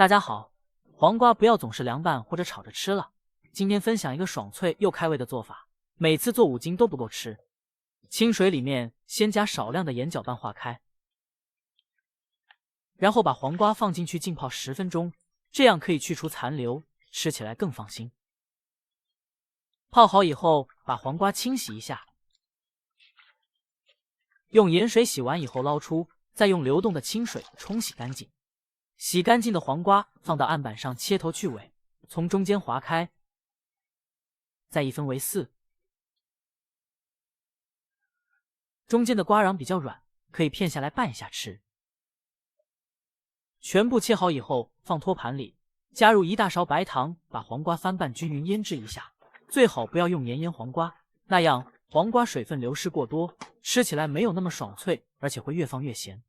大家好，黄瓜不要总是凉拌或者炒着吃了。今天分享一个爽脆又开胃的做法，每次做5斤都不够吃。清水里面先加少量的盐搅拌化开，然后把黄瓜放进去浸泡10分钟，这样可以去除残留，吃起来更放心。泡好以后，把黄瓜清洗一下，用盐水洗完以后捞出，再用流动的清水冲洗干净。洗干净的黄瓜放到案板上切头去尾，从中间划开，再一分为4。中间的瓜瓤比较软，可以片下来拌一下吃。全部切好以后，放托盘里，加入1大勺白糖，把黄瓜翻拌均匀腌制一下。最好不要用盐腌黄瓜，那样黄瓜水分流失过多，吃起来没有那么爽脆，而且会越放越咸。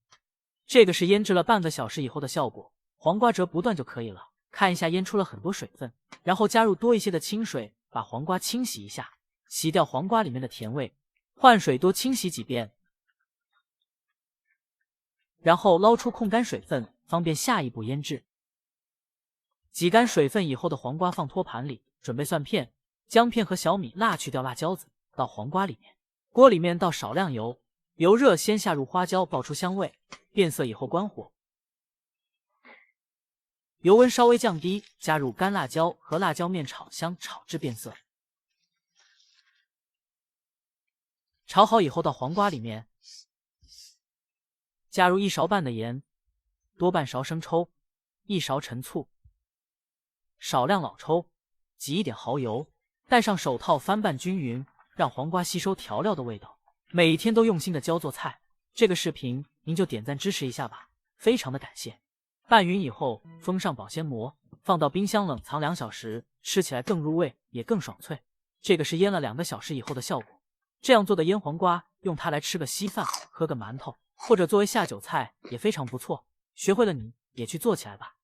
这个是腌制了半个小时以后的效果，黄瓜折不断就可以了。看一下腌出了很多水分，然后加入多一些的清水，把黄瓜清洗一下，洗掉黄瓜里面的甜味，换水多清洗几遍，然后捞出控干水分，方便下一步腌制。挤干水分以后的黄瓜放托盘里，准备蒜片、姜片和小米辣，去掉辣椒子，到黄瓜里面。锅里面倒少量油，油热先下入花椒，爆出香味，变色以后关火，油温稍微降低，加入干辣椒和辣椒面炒香，炒至变色。炒好以后到黄瓜里面，加入1勺半的盐，多半勺生抽，1勺陈醋，少量老抽，挤一点蚝油，戴上手套翻拌均匀，让黄瓜吸收调料的味道。每天都用心的教做菜，这个视频您就点赞支持一下吧，非常的感谢。拌匀以后封上保鲜膜，放到冰箱冷藏2小时，吃起来更入味也更爽脆。这个是腌了2个小时以后的效果。这样做的腌黄瓜，用它来吃个稀饭，喝个馒头，或者作为下酒菜也非常不错。学会了你也去做起来吧。